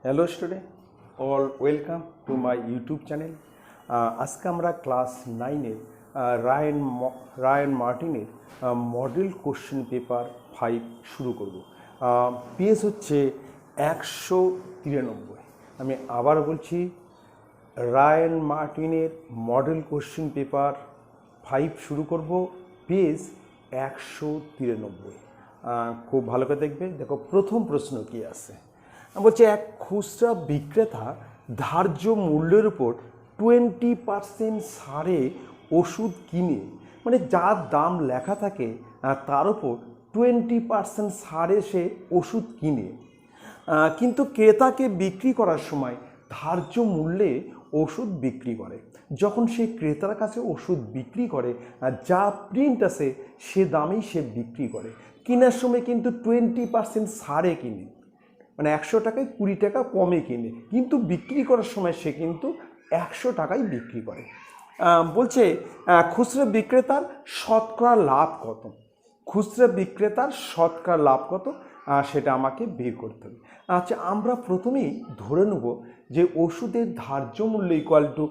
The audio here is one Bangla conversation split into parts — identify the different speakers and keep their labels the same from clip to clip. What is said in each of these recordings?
Speaker 1: Hello student, all welcome to my YouTube channel. আজকে আমরা ক্লাস 9-এর রায়ান মার্টিনের মডেল কোশ্চেন পেপার 5 শুরু করব। পেজ হচ্ছে 193। আমি আবার বলছি, রায়ান মার্টিনের মডেল কোশ্চেন পেপার 5 শুরু করব, পেজ 193। খুব ভালো করে দেখবে। দেখো প্রথম প্রশ্ন কি আছে। বলছে এক খুচরা বিক্রেতা ধার্য মূল্যের উপর 20% ছাড়ে ওষুধ কিনে, মানে যার দাম লেখা থাকে তার উপর 20% ছাড়ে সে ওষুধ কিনে, কিন্তু ক্রেতাকে বিক্রি করার সময় ধার্য মূল্যে ওষুধ বিক্রি করে। যখন সে ক্রেতার কাছে ওষুধ বিক্রি করে, যা প্রিন্ট আছে সে দামেই সে বিক্রি করে। কেনার সময় কিন্তু 20% ছাড়ে কিনে, মানে 100 টাকায় 20 টাকা কমে কিনে, কিন্তু বিক্রি করার সময় সে কিন্তু 100 টাকায় বিক্রি করে। বলছে খুচরা বিক্রেতার শতকরা লাভ কত। খুচরা বিক্রেতার শতকরা লাভ কত সেটা আমাকে বের করতে হবে। আচ্ছা, আমরা প্রথমেই ধরে নেব যে ওষুধের ধার্য মূল্য ইকুয়াল টু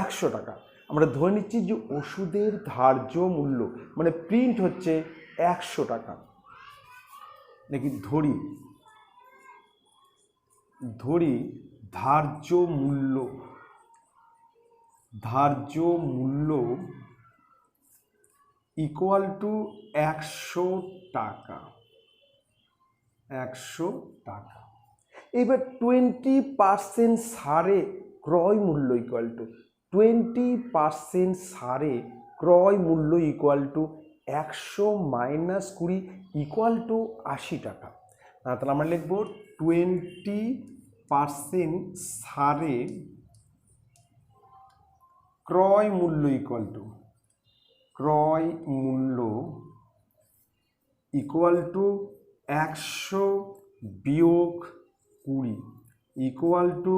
Speaker 1: 100 টাকা। আমরা ধরে নিচ্ছি যে ওষুধের ধার্য মূল্য মানে প্রিন্ট হচ্ছে 100 টাকা। নাকি ধরি ধার্য মূল্য ইকুয়াল টু 100 টাকা। 100 টাকা। এবার 20% ছাড়ে ক্রয় মূল্য ইকুয়াল টু 20% ছাড়ে ক্রয় মূল্য equal to 100 minus 20 equal to 80 টাকা। তাহলে আমরা লিখব 20% ছাড়ে ক্রয় মূল্য ইকুয়াল টু 100 বিয়োগ 20 ইকুয়াল টু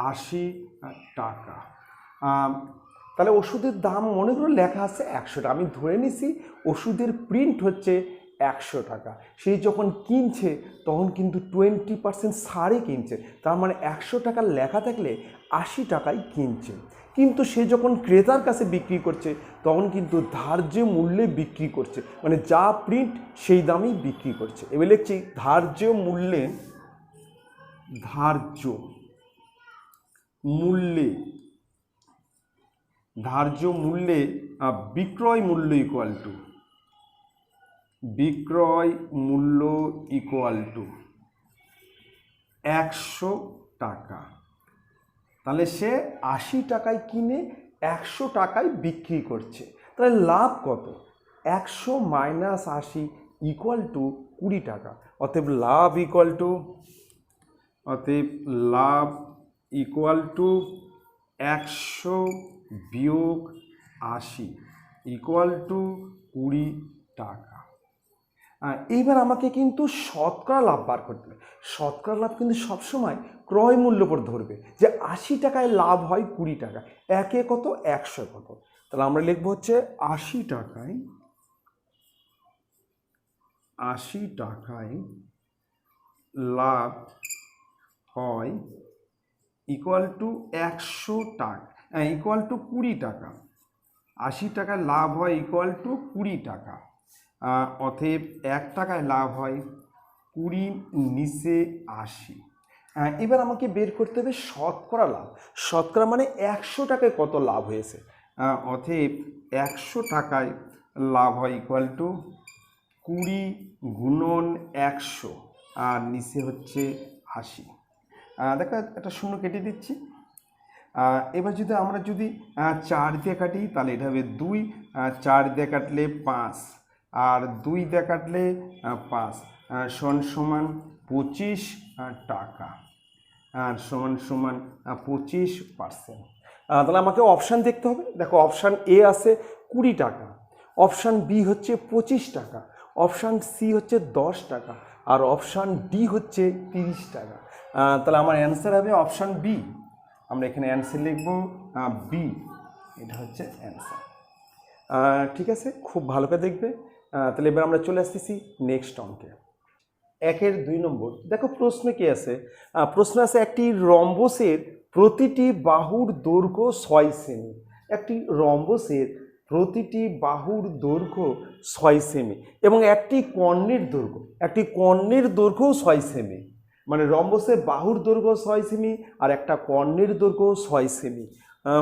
Speaker 1: 80 টাকা। তাহলে ওষুধের দাম মনে করো লেখা আছে 100 টাকা। আমি ধরে নিছি ওষুধের প্রিন্ট হচ্ছে 100 টাকা। সেই যখন কিনছে তখন কিন্তু 20% ছাড়ে কিনছে, তার মানে 100 টাকা লেখা থাকলে 80 টাকায় কিনছে। কিন্তু সে যখন ক্রেতার কাছে বিক্রি করছে তখন কিন্তু ধার্য মূল্যে বিক্রি করছে, মানে যা প্রিন্ট সেই দামেই বিক্রি করছে। এবার লিখছি ধার্য মূল্যে বিক্রয় মূল্য ইকুয়াল টু 100 টাকা। তাহলে সে 80 টাকায় কিনে 100 টাকায় বিক্রি করছে। তাহলে লাভ কত? 100 মাইনাস 80 ইকুয়াল টু 20 টাকা। অতএব লাভ ইকুয়াল টু 100 বিয়োগ 80 ইকুয়াল টু 20 টাকা। এইবার আমাকে কিন্তু শতকরা লাভ বার করতে হবে। শতকরা লাভ কিন্তু সবসময় ক্রয় মূল্য উপর ধরবে, যে 80 টাকায় লাভ হয় 20 টাকা, একে কত 100 কত। তাহলে আমরা লিখবো হচ্ছে 80 টাকায় লাভ হয় ইকুয়াল টু 100 টাকা ইকুয়াল টু 20 টাকা। 80 টাকায় লাভ হয় ইকুয়াল টু 20 টাকা। অতএব 1 টাকায় লাভ হয় 20 নিচে 80। এবার আমাকে বের করতে হবে শতকরা লাভ। শতকরা মানে 100 টাকায় কত লাভ হয়েছে। অতএব 100 টাকায় লাভ হয় ইকুয়াল টু 20 গুণন 100 আর নিচে হচ্ছে 80। দেখো একটা শূন্য কেটে দিচ্ছি। এবার আমরা যদি 4 দিয়ে কাটি তাহলে এটা হবে 2, 4 দিয়ে কাটলে 5 আর 2 দিয়ে কাটলে 5 সমান 25 টাকা আর সমান 25%। তাহলে আমাকে অপশান দেখতে হবে। দেখো অপশান এ আছে 20 টাকা, অপশান বি হচ্ছে 25 টাকা, অপশান সি হচ্ছে 10 টাকা আর অপশান ডি হচ্ছে 30 টাকা। তাহলে আমার অ্যান্সার হবে অপশান বি। আমরা এখানে অ্যান্সার লিখব বি, এটা হচ্ছে অ্যান্সার। ঠিক আছে, খুব ভালো করে দেখবে। তাহলে এবার আমরা চলে আসতেছি নেক্সট অঙ্কে। 1-2 দেখো প্রশ্ন কি আছে, প্রশ্ন আছে একটি রম্বসের প্রতিটি বাহুর দৈর্ঘ্য 6 সেমি। একটি রম্বসের প্রতিটি বাহুর দৈর্ঘ্য 6 সেমি এবং একটি কর্ণের দৈর্ঘ্য 6 সেমি। মানে রম্বসের বাহুর দৈর্ঘ্য 6 সেমি আর একটা কর্ণের দৈর্ঘ্য 6 সেমি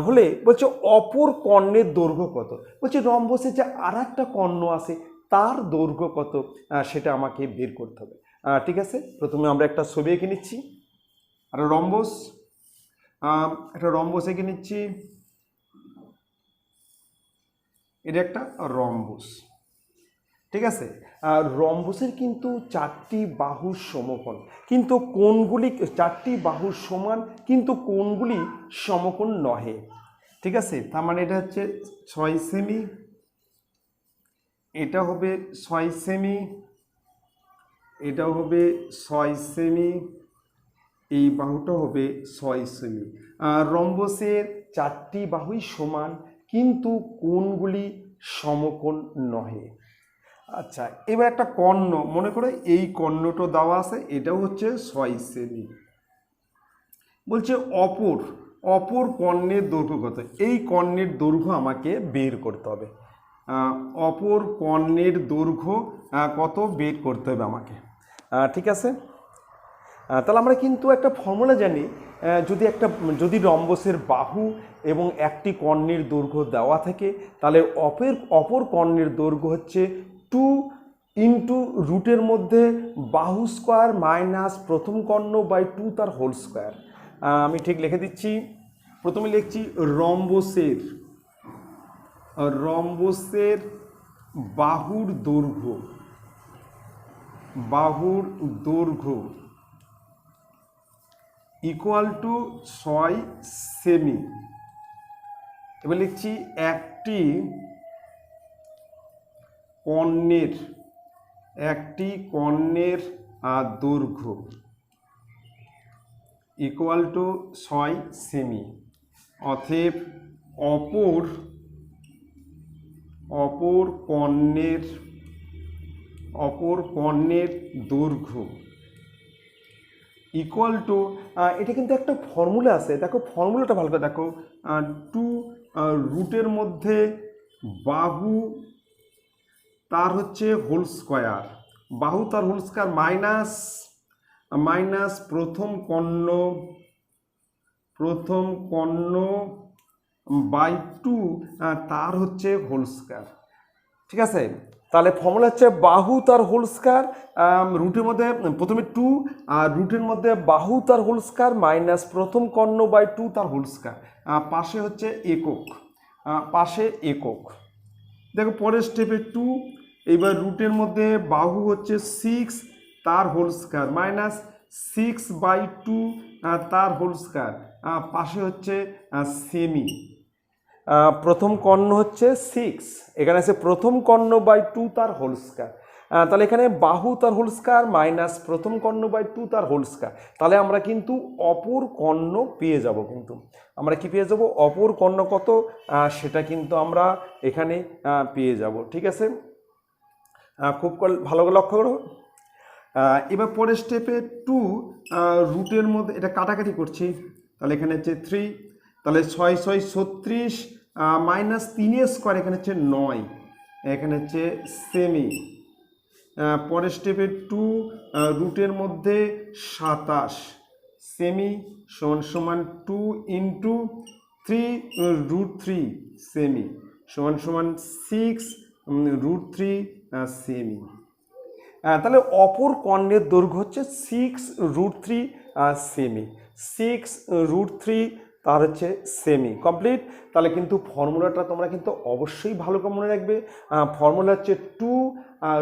Speaker 1: হলে বলছে অপর কর্ণের দৈর্ঘ্য কত। বলছে রম্বসের যে আর একটা কর্ণ আছে তার দৈর্ঘ্য কত সেটা আমাকে বের করতে হবে। ঠিক আছে, প্রথমে আমরা একটা ছবি এঁকে নিচ্ছি। একটা রম্বস এঁকে নিচ্ছি। এটা একটা রম্বস, ঠিক আছে। রম্বসের কিন্তু 4টি বাহুর সমকোণ, কিন্তু কোণগুলি 4টি বাহুর সমান, কিন্তু কোণগুলি সমকোণ নহে। ঠিক আছে, তার মানে এটা হচ্ছে 6 সেমি, এটা হবে 6 সেমি, এটাও হবে 6 সেমি, এই বাহুটা হবে 6 সেমি। রম্বসের 4টি বাহুই সমান, কিন্তু কোণগুলি সমকোণ নহে। আচ্ছা, এবার একটা কর্ণ মনে করে, এই কর্ণটা দেওয়া আছে, এটাও হচ্ছে 6 সেমি। বলছে অপর কর্ণের দৈর্ঘ্য কত। এই কর্ণের দৈর্ঘ্য আমাকে বের করতে হবে। অপর কর্ণের দৈর্ঘ্য কত বের করতে হবে আমাকে। ঠিক আছে, তাহলে আমরা কিন্তু একটা ফর্মুলা জানি, যদি রম্বসের বাহু এবং একটি কর্ণের দৈর্ঘ্য দেওয়া থাকে, তাহলে অপর কর্ণের দৈর্ঘ্য হচ্ছে 2 ইন্টু রুটের মধ্যে বাহু স্কোয়ার মাইনাস প্রথম কর্ণ বাই 2 তার হোল স্কোয়ার। আমি ঠিক লিখে দিচ্ছি। প্রথমে লিখছি রম্বসের বাহুর দৈর্ঘ্য ইকুয়াল টু 6 সেমি। এবার লিখছি একটি কর্ণের দৈর্ঘ্য ইকুয়াল টু 6 সেমি। অতএব অপর কর্ণের দৈর্ঘ্য ইকুয়াল টু, এটা কিন্তু একটা ফর্মুলা আছে, দেখো ফর্মুলাটা ভালো করে দেখো। 2 রুটের মধ্যে বাহু তার হচ্ছে হোল স্কোয়ার, মাইনাস প্রথম কর্ণ বাই 2 তার হচ্ছে হোল স্কোয়ার। ঠিক আছে, তাহলে ফর্মুলা হচ্ছে বাহু তার হোল স্কোয়ার, রুটের মধ্যে প্রথমে 2 আর রুটের মধ্যে বাহু তার হোল স্কোয়ার মাইনাস প্রথম কর্ণ বাই 2 তার হোল স্কোয়ার, পাশে হচ্ছে একক। দেখো পরের স্টেপে 2, এইবার রুটের মধ্যে বাহু হচ্ছে 6 তার হোল স্কোয়ার মাইনাস 6/2 তার হোল স্কোয়ার, পাশে হচ্ছে সেমি। প্রথম কর্ণ হচ্ছে 6, এখানে আছে প্রথম কর্ণ বাই 2 তার হোল স্কোয়ার। তাহলে এখানে বাহু তার হোল স্কোয়ার মাইনাস প্রথম কর্ণ বাই 2 তার হোল স্কোয়ার। তাহলে আমরা কিন্তু অপর কর্ণ পেয়ে যাব। কিন্তু আমরা কি পেয়ে যাব, অপর কর্ণ কত সেটা কিন্তু আমরা এখানে পেয়ে যাব। ঠিক আছে, খুব ভালো করে লক্ষ্য করো। এবার পরের স্টেপে 2 রুটের মধ্যে এটা কাটাকাটি করছি, তাহলে এখানে হচ্ছে 3, তাহলে 6 6 36 মাইনাস 3 স্কোয়ার, এখানে হচ্ছে 9, এখানে হচ্ছে সেমি। পরের স্টেপে 2 রুটের মধ্যে 27 সেমি সমান 2 ইন্টু 3 রুট 3 সেমি সমান 6 রুট 3 সেমি। তাহলে অপর কর্ণের দৈর্ঘ্য হচ্ছে 6 রুট 3 সেমি, 6 রুট 3 তার হচ্ছে সেমি। কমপ্লিট। তাহলে কিন্তু ফর্মুলাটা তোমরা কিন্তু অবশ্যই ভালো করে মনে রাখবে। ফর্মুলা হচ্ছে 2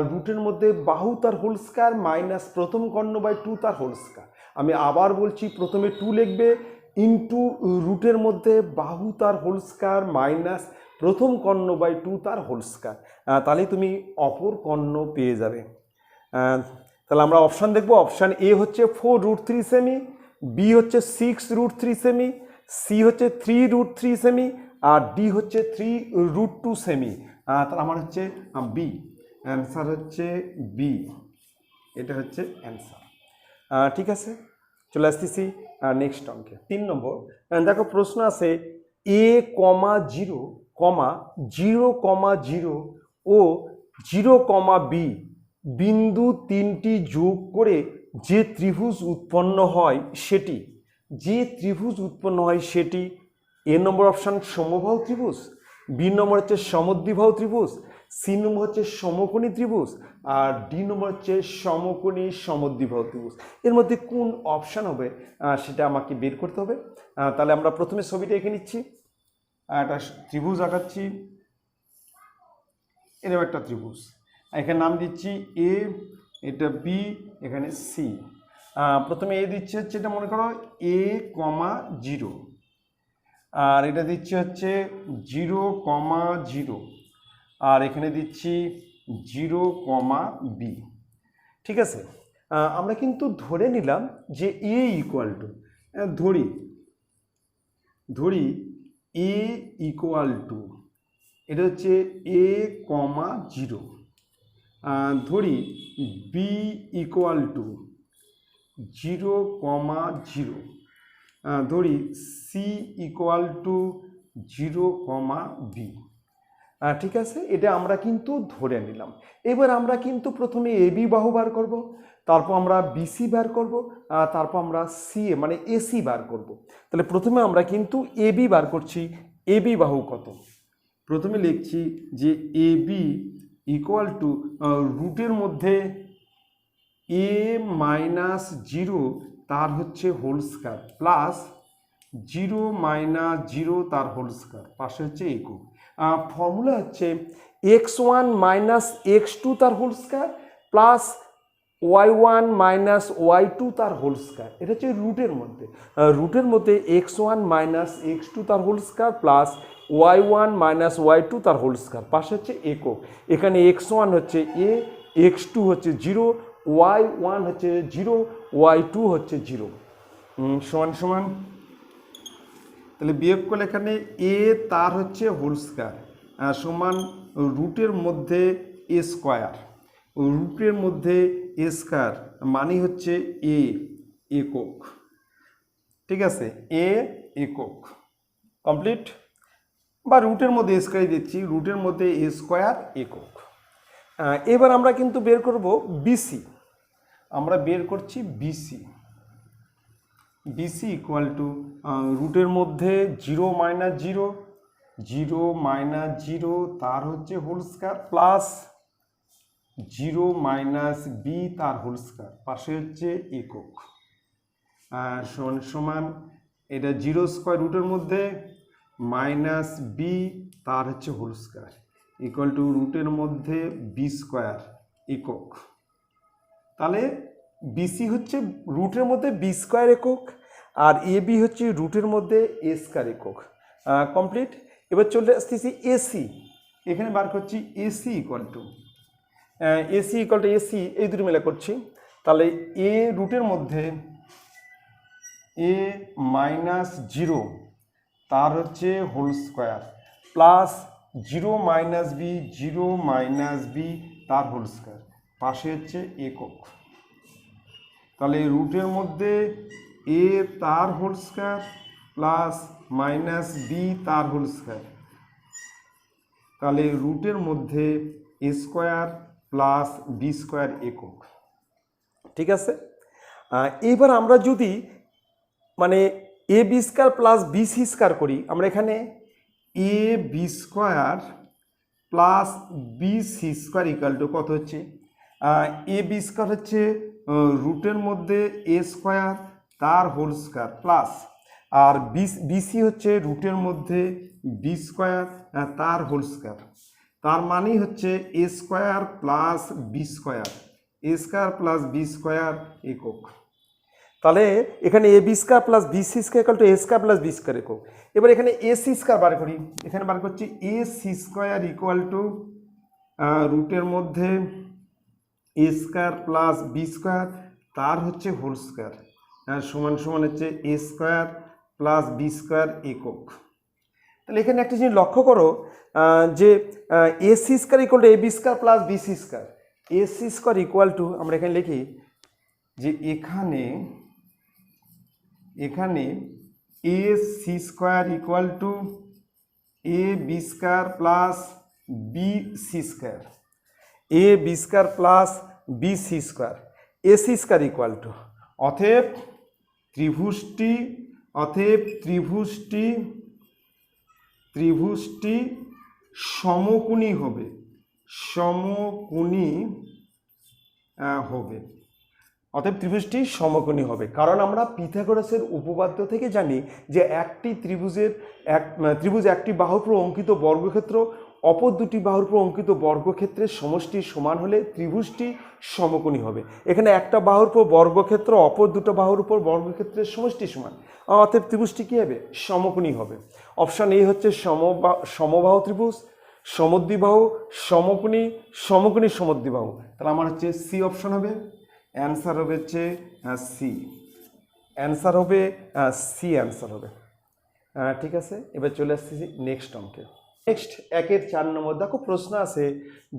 Speaker 1: রুটের মধ্যে বাহু তার হোল স্কোয়ার মাইনাস প্রথম কর্ণ বাই 2 তার হোল স্কোয়ার। আমি আবার বলছি, প্রথমে 2 লিখবে ইন্টু রুটের মধ্যে বাহু তার হোল স্কোয়ার মাইনাস প্রথম কর্ণ বাই 2 তার হোল স্কোয়ার। তাহলে তুমি অপর কর্ণ পেয়ে যাবে। তাহলে আমরা অপশান দেখব। অপশান এ হচ্ছে 4 রুট 3 সেমি, বি হচ্ছে 6 রুট 3 সেমি, সি হচ্ছে 3 রুট 3 সেমি, আর ডি হচ্ছে 3 রুট 2 সেমি। তাহলে আমার হচ্ছে বি, অ্যান্সার হচ্ছে বি। এটা হচ্ছে অ্যান্সার। ঠিক আছে, চলে আসতেছি নেক্সট অঙ্কে 3 নম্বর। দেখো প্রশ্ন আছে a,0, 0,0 ও 0,b বিন্দু তিনটি যোগ করে যে ত্রিভুজ উৎপন্ন হয় সেটি এ নম্বর অপশান সমবাহু ত্রিভুজ, বি নম্বর হচ্ছে সমদ্বিবাহু ত্রিভুজ, সি নম্বর হচ্ছে সমকোণী ত্রিভুজ, আর ডি নম্বর হচ্ছে সমকোণী সমদ্বিবাহু ত্রিভুজ। এর মধ্যে কোন অপশান হবে সেটা আমাকে বের করতে হবে। তাহলে আমরা প্রথমে ছবিটা এঁকে নিচ্ছি, একটা ত্রিভুজ আঁকাচ্ছি, এরকম একটা ত্রিভুজ, এখানে নাম দিচ্ছি এ, এটা বি, এখানে সি। প্রথমে এ দিচ্ছে হচ্ছে এটা মনে করো a,0, আর এটা দিচ্ছি হচ্ছে 0,0, আর এখানে দিচ্ছি 0,b। ঠিক আছে, আমরা কিন্তু ধরে নিলাম যে a ইকুয়াল টু, ধরি a ইকুয়াল টু, এটা হচ্ছে a,0, ধরি b ইকুয়াল টু 0,0, ধরি সি ইকুয়াল টু 0,b। ঠিক আছে, এটা আমরা কিন্তু ধরে নিলাম। এবার আমরা কিন্তু প্রথমে এবি বাহু বার করব, তারপর আমরা বিসি বার করব, তারপর আমরা সিএ মানে এসি বার করব। তাহলে প্রথমে আমরা কিন্তু এবি বার করছি। এবি বাহু কত? প্রথমে লিখছি যে এবি ইকুয়াল টু রুটের মধ্যে a-0 তার হচ্ছে হোল স্কয়ার প্লাস 0 - 0 তার হোল স্কয়ার, পাশে হচ্ছে একক। ফর্মুলা হচ্ছে x1 - x2 তার whole square plus y1 - y2 তার হোল স্কয়ার। এটা হচ্ছে রুটের মধ্যে x1 - x2 তার whole square plus y1 - y2 তার হোল স্কয়ার, পাশে হচ্ছে একক। এখানে x1 হচ্ছে a, x2 হচ্ছে 0, y1 হচ্ছে 0, y2 হচ্ছে 0, সমান সমান। তাহলে বিয়োগ করলে এখানে a তার হচ্ছে হোল স্কয়ার সমান রুটের মধ্যে a স্কয়ার, রুটের মধ্যে a স্কয়ার মানে হচ্ছে a একক। ঠিক আছে, a একক কমপ্লিট, বা রুটের মধ্যে a স্কয়ার দিচ্ছি, রুটের মধ্যে a স্কয়ার একক। এবার আমরা কিন্তু বের করব বিসি, আমরা বের করছি বিসি। বিসি ইকুয়াল টু রুটের মধ্যে 0 - 0, 0 - 0 তার হচ্ছে হোল স্কয়ার প্লাস 0 - b তার হোল স্কয়ার, পাশে হচ্ছে একক, সমান সমান। এটা 0 স্কয়ার রুটের মধ্যে মাইনাস বি তার হচ্ছে হোল স্কয়ার ইকুয়াল টু রুটের মধ্যে বি স্কয়ার একক। তাহলে বিসি হচ্ছে রুটের মধ্যে বি স্কয়ার একক, আর এ বি হচ্ছে রুটের মধ্যে এ স্কয়ার একক। কমপ্লিট। এবার চলে আসতেছি এসি, এখানে বার করছি এসি ইকুয়াল টু এসি, এই দুটো মিলে করছি। তাহলে এ রুটের মধ্যে a - 0 তার হচ্ছে whole square plus 0 - b, 0 - b তার হোল স্কয়ার, পাশে হচ্ছে একক। তাহলে রুটের মধ্যে a তার হোল স্কয়ার প্লাস -b তার হোল স্কয়ার, তাহলে রুটের মধ্যে a square plus b square একক। ঠিক আছে, এবার আমরা যদি মানে A B square plus B C square করি, আমরা এখানে A B square plus B C square equal to কত হচ্ছে? এ বি স্কয়ার হচ্ছে রুটের মধ্যে এ স্কয়ার তার হোল স্কয়ার প্লাস, আর বিসি হচ্ছে রুটের মধ্যে বি স্কয়ার তার হোল স্কয়ার, তার মানে হচ্ছে A square plus B square, A square plus B square একক। তাহলে এখানে A B square plus B C square equal to A square plus B square একক। এবার এখানে এ সি স্কয়ার বার করি, এখানে বার করছি A C square equal to রুটের মধ্যে A square plus B square তার হচ্ছে হোল স্কয়ার সমান সমান হচ্ছে A square plus B square একক। তাহলে এখানে একটা জিনিস লক্ষ্য করো যে A C square equal to A B square plus B C square, AC square equal to, আমরা এখানে লিখি যে এখানে A C square equal to A B square plus B C square, A B square plus B C square, A C square equal to, অতএব ত্রিভুজটি সমকোণী হবে, অতএব ত্রিভুজটি সমকোণী হবে। কারণ আমরা পিথাগোরাসের উপপাদ্য থেকে জানি যে ত্রিভুজ একটি বাহুর উপর অঙ্কিত বর্গক্ষেত্র অপর দুটি বাহুর উপর অঙ্কিত বর্গক্ষেত্রের সমষ্টি সমান হলে ত্রিভুজটি সমকোণী হবে। এখানে একটা বাহুর উপর বর্গক্ষেত্র অপর দুটো বাহুর উপর বর্গক্ষেত্রের সমষ্টি সমান, অতএব ত্রিভুজটি কী হবে? সমকোণী হবে। অপশান এ হচ্ছে সমবাহু ত্রিভুজ, সমদ্বিবাহু, সমকোণী, সমদ্বিবাহু। তাহলে আমার হচ্ছে সি অপশন হবে, অ্যান্সার হবে হচ্ছে সি, অ্যান্সার হবে সি, অ্যান্সার হবে। ঠিক আছে, এবার চলে আসছি নেক্সট অঙ্কে। নেক্সট 1-4 নম্বর দেখো প্রশ্ন আছে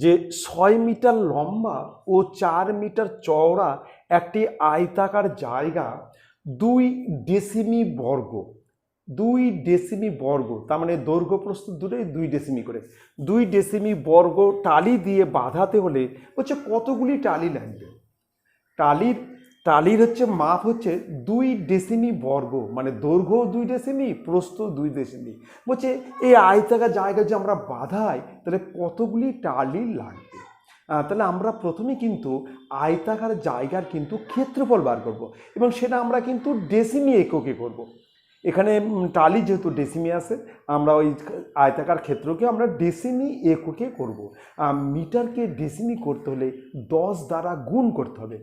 Speaker 1: যে 6 মিটার লম্বা ও 4 মিটার চওড়া একটি আয়তাকার জায়গা 2 ডেসিমি বর্গ, তার মানে দৈর্ঘ্য প্রস্থ দুটোই 2 ডেসিমি করে, 2 ডেসিমি বর্গ টালি দিয়ে বাঁধাতে হলে হচ্ছে কতগুলি টালি লাগবে? টালির হচ্ছে মাপ হচ্ছে 2 ডেসিমি বর্গ, মানে দৈর্ঘ্য 2 ডেসিমি, প্রস্থ 2 ডেসিমি। বলছে এই আয়তাকার জায়গা যে আমরা বাঁধাই তাহলে কতগুলি টালি লাগবে? তাহলে আমরা প্রথমে কিন্তু আয়তাকার জায়গার কিন্তু ক্ষেত্রফল বার করব এবং সেটা আমরা কিন্তু ডেসিমি এককে করব। এখানে টালি যেহেতু ডেসিমি আছে, আমরা ওই আয়তাকার ক্ষেত্রকে আমরা ডেসিমি এককে করব। মিটারকে ডেসিমি করতে হলে 10 দ্বারা গুণ করতে হবে।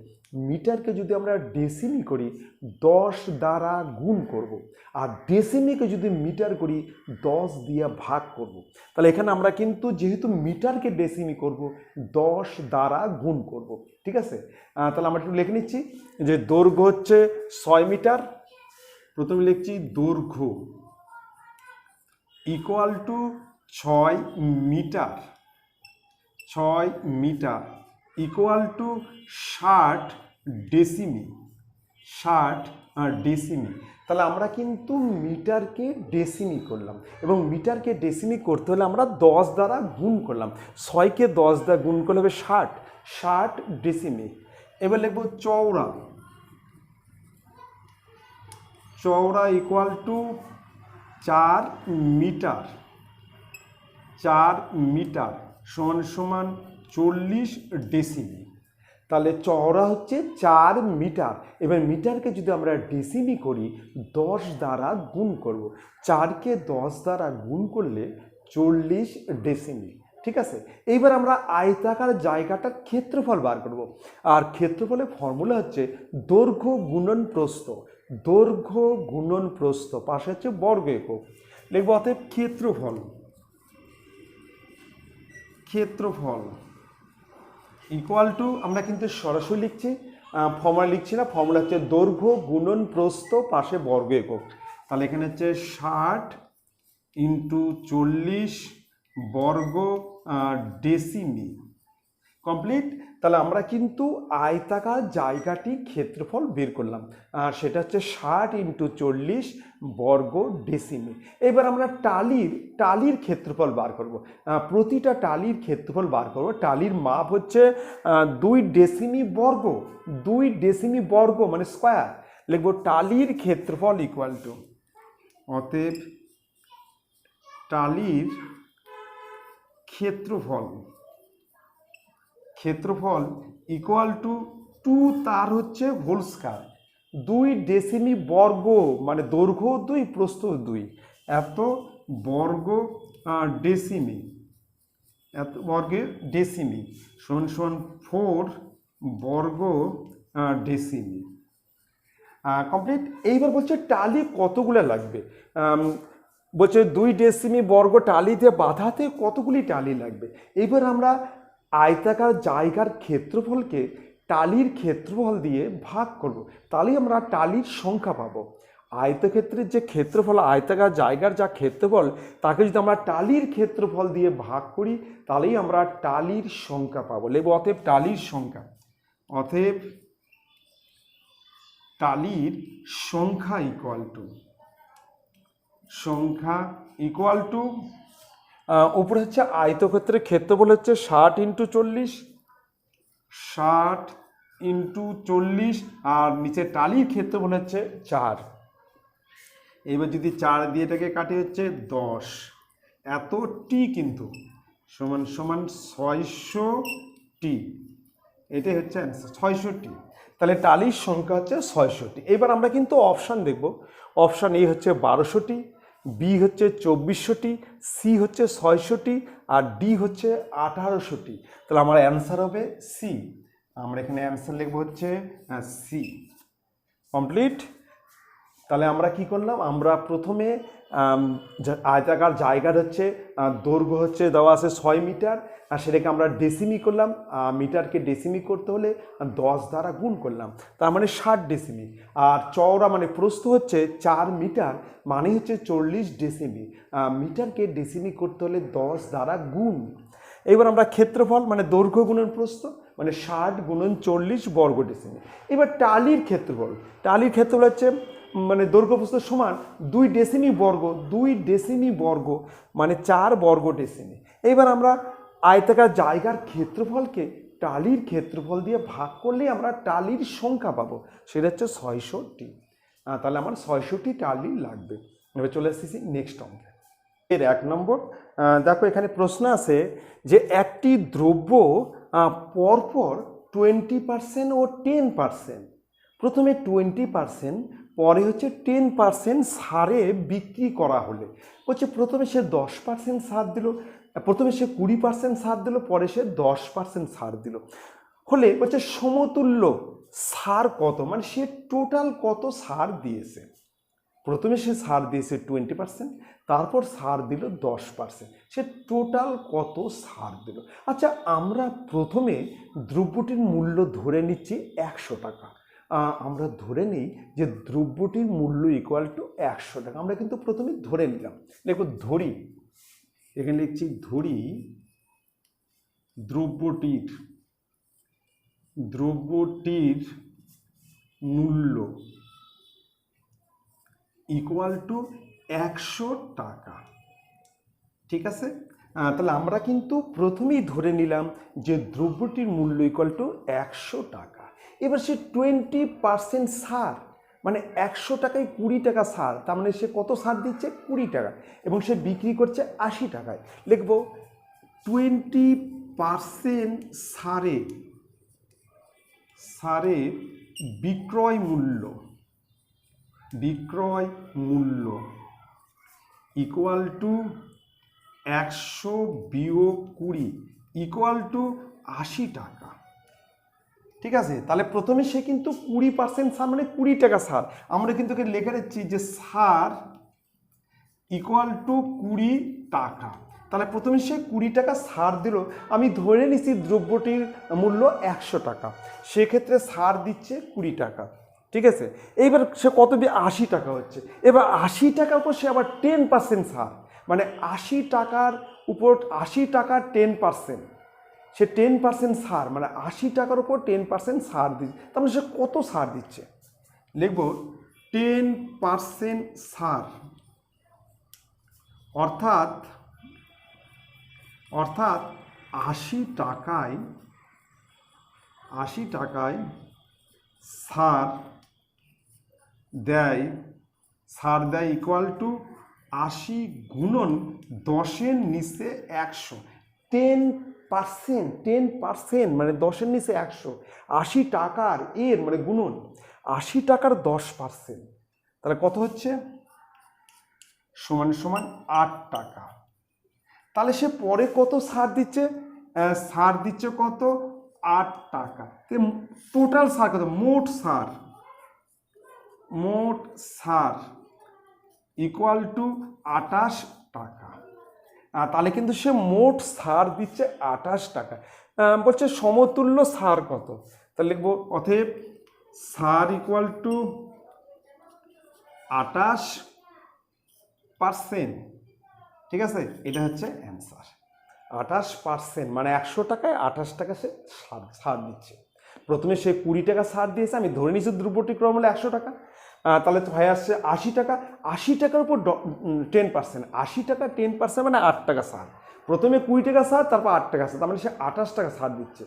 Speaker 1: মিটারকে যদি আমরা ডেসিমি করি 10 দ্বারা গুণ করব, আর ডেসিমিকে যদি মিটার করি 10 দিয়ে ভাগ করব। তাহলে এখানে আমরা কিন্তু যেহেতু মিটারকে ডেসিমি করব 10 দ্বারা গুণ করব। ঠিক আছে, তাহলে আমরা একটু লিখে নিচ্ছি যে দৈর্ঘ্য হচ্ছে 6 মিটার, প্রথমে লিখছি দৈর্ঘ্য equal to 6 metre equal to 60 ডেসিমি, তাহলে আমরা কিন্তু মিটারকে ডেসিমি করলাম এবং মিটারকে ডেসিমি করতে হলে আমরা 10 দ্বারা গুণ করলাম। 6কে 10 দ্বারা গুণ করলে হবে 60 ডেসিমি। এবার লিখব চওড়া ইকুয়াল টু 4 মিটার সমান 40 ডেসিমি। তাহলে চওড়া হচ্ছে 4 মিটার, এবার মিটারকে যদি আমরা ডেসিমি করি 10 দ্বারা গুণ করব, 4কে 10 দ্বারা গুণ করলে 40 ডেসিমি। ঠিক আছে, এইবার আমরা আয়তাকার জায়গাটার ক্ষেত্রফল বার করব, আর ক্ষেত্রফলের ফর্মুলা হচ্ছে দৈর্ঘ্য গুণন প্রস্থ, পাশে হচ্ছে বর্গ একক। লিখব অতএব ক্ষেত্রফল ইকুয়াল টু, আমরা কিন্তু সরাসরি লিখছি, ফর্মুলা লিখছি না, ফর্মুলা হচ্ছে দৈর্ঘ্য গুণন প্রস্থ পাশে বর্গ একক। তাহলে এখানে হচ্ছে 60 × 40 বর্গ ডেসিমি। কমপ্লিট। তাহলে আমরা কিন্তু আয়তাকার জায়গাটি ক্ষেত্রফল বের করলাম, আর সেটা হচ্ছে 60 × 40 বর্গ ডেসিমি। এবার আমরা টালির ক্ষেত্রফল বার করব, প্রতিটা টালির ক্ষেত্রফল বার করব। টালির মাপ হচ্ছে 2 ডেসিমি বর্গ মানে স্কোয়ার। লিখব টালির ক্ষেত্রফল ইকুয়াল টু, অতএব টালির ক্ষেত্রফল ইকুয়াল টু 2 তার হচ্ছে হোল স্কয়ার, 2 ডেসিমি বর্গ মানে দৈর্ঘ্য 2 প্রস্থ 2, এত বর্গের ডেসিমি সমান 4 বর্গ ডেসিমি। কমপ্লিট। এইবার বলছে টালি কতগুলো লাগবে, বলছে 2 ডেসিমি বর্গ টালিতে বাঁধাতে কতগুলি টালি লাগবে। এইবার আমরা আয়তাকার জায়গার ক্ষেত্রফলকে টালির ক্ষেত্রফল দিয়ে ভাগ করব, তাহলে আমরা টালির সংখ্যা পাবো। আয়তক্ষেত্রের যে ক্ষেত্রফল, আয়তাকার জায়গার যা ক্ষেত্রফল, তাকে যদি আমরা টালির ক্ষেত্রফল দিয়ে ভাগ করি তাহলেই আমরা টালির সংখ্যা পাবো। লিখব অতএব টালির সংখ্যা, অতএব টালির সংখ্যা ইকুয়াল টু উপরে হচ্ছে আয়তক্ষেত্রের ক্ষেত্রফল হচ্ছে 60 × 40, 60 × 40, আর নিচে টালির ক্ষেত্রফল হচ্ছে 4। এবার যদি 4 দিয়ে এটাকে কাটি হচ্ছে 10, এত টি কিন্তু সমান সমান 600 টি। এটাই হচ্ছে অ্যান্সার, 600 টি। তাহলে টালির সংখ্যা হচ্ছে 600টি। এবার আমরা কিন্তু অপশান দেখব। অপশান এ হচ্ছে 1200টি, বি হচ্ছে 2400টি, সি হচ্ছে 600টি, আর ডি হচ্ছে 1800টি। তাহলে আমার অ্যান্সার হবে সি। আমরা এখানে অ্যান্সার লিখব হচ্ছে সি। কমপ্লিট। তাহলে আমরা কি করলাম, আমরা প্রথমে আয়তাকার জায়গার হচ্ছে দৈর্ঘ্য হচ্ছে দেওয়া আছে 6 মিটার, আর সেটাকে আমরা ডেসিমি করলাম। মিটারকে ডেসিমি করতে হলে 10 দ্বারা গুণ করলাম, তার মানে 60 ডেসিমি। আর চওড়া মানে প্রস্থ হচ্ছে 4 মিটার, মানে হচ্ছে 40 ডেসিমি। মিটারকে ডেসিমি করতে হলে 10 দ্বারা গুণ। এবার আমরা ক্ষেত্রফল মানে দৈর্ঘ্য গুণন প্রস্থ মানে 60 × 40 বর্গ ডেসিমি। এবার টালির ক্ষেত্রফল, টালির ক্ষেত্রফল হচ্ছে মানে দৈর্ঘ্য প্রস্থ সমান 2 ডেসিমি বর্গ, 2 ডেসিমি বর্গ মানে 4 বর্গ ডেসিমি। এবার আমরা আয়তাকার জায়গার ক্ষেত্রফলকে টালির ক্ষেত্রফল দিয়ে ভাগ করলেই আমরা টালির সংখ্যা পাবো, সেটা হচ্ছে 600টি। তাহলে আমার 600টি টালি লাগবে। এবার চলে এসেছি নেক্সট অঙ্কে। এর 1 নম্বর দেখো, এখানে প্রশ্ন আছে যে একটি দ্রব্য পরপর 20% ও 10%, প্রথমে 20%, পরে হচ্ছে 10% ছাড়ে বিক্রি করা হলে, হচ্ছে প্রথমে সে 10% ছাড় দিল, প্রথমে সে 20% ছাড় দিল, পরে সে 10% ছাড় দিল, হলে হচ্ছে সমতুল্য ছাড় কত, মানে সে টোটাল কত ছাড় দিয়েছে। প্রথমে সে ছাড় দিয়েছে 20%, তারপর ছাড় দিল 10%, সে টোটাল কত ছাড় দিল। আচ্ছা, আমরা প্রথমে দ্রব্যটির মূল্য ধরে নিচ্ছি 100 টাকা। আমরা ধরে নিই যে দ্রব্যটির মূল্য ইকুয়াল টু 100 টাকা। আমরা কিন্তু প্রথমে ধরে নিলাম। দেখো ধরি, এখানে লিখছি ধরি দ্রব্যটির মূল্য ইকুয়াল টু 100 টাকা। ঠিক আছে, তাহলে আমরা কিন্তু প্রথমেই ধরে নিলাম যে দ্রব্যটির মূল্য ইকুয়াল টু 100 টাকা। এবার সে 20% ছাড়, মানে 100 টাকায় 20 টাকা ছাড়, তার মানে সে কত ছাড় দিচ্ছে, 20 টাকা, এবং সে বিক্রি করছে 80 টাকায়। লিখব 20% ছাড়ে বিক্রয় মূল্য ইকুয়াল টু 100 বিয়োগ 20 ইকুয়াল টু 80 টাকা। ঠিক আছে, তাহলে প্রথমে সে কিন্তু 20% ছাড় মানে 20 টাকা ছাড়, আমরা কিন্তু লেখা দিচ্ছি যে ছাড় ইকুয়াল টু 20 টাকা। তাহলে প্রথমে সে 20 টাকা ছাড় দিল, আমি ধরে নিচ্ছি দ্রব্যটির মূল্য 100 টাকা, সেক্ষেত্রে ছাড় দিচ্ছে 20 টাকা। ঠিক আছে, এইবার সে কত দিয়ে 80 টাকা হচ্ছে। এবার 80 টাকার উপর সে আবার 10% ছাড়, মানে 80 টাকার উপর 80 টাকার 10%, সে 10% ছাড় মানে 80 টাকার উপর 10% ছাড় দিচ্ছে, তার মানে সে কত ছাড় দিচ্ছে। লিখব 10% ছাড়, অর্থাৎ 80 টাকায় ছাড় দেয় ইকুয়াল টু 80 গুণন 10-এর নিচে 100। 10% মানে 10-এর নিচে 100, 80 টাকার এর মানে গুণন 80 টাকার 10%, তাহলে কত হচ্ছে, সমান সমান 8 টাকা। তাহলে সে পরে কত ছাড় দিচ্ছে, ছাড় দিচ্ছে কত, 8 টাকা। টোটাল ছাড় কত, মোট ছাড় ইকুয়াল টু 28 টাকা। তাহলে কিন্তু সে মোট ছাড় দিচ্ছে 28 টাকা। বলছে সমতুল্য ছাড় কত, তাহলে লিখবো অতএব ছাড় ইকুয়াল টু 28%, ঠিক আছে, এটা হচ্ছে অ্যান্সার। 28% মানে 100 টাকায় 28 টাকা সে ছাড় দিচ্ছে। প্রথমে সে 20 টাকা ছাড় দিয়েছে, আমি ধরে নিচ্ছি দ্রব্যটি ক্রয় মূল্য 100 টাকা, তাহলে তো ভাই আসছে 80 টাকা। 80 টাকার উপর 10%, 80 টাকা 10% মানে 8 টাকা ছাড়। প্রথমে 20 টাকা ছাড়, তারপর 8 টাকা ছাড়, তার মানে সে 28 টাকা ছাড় দিচ্ছে।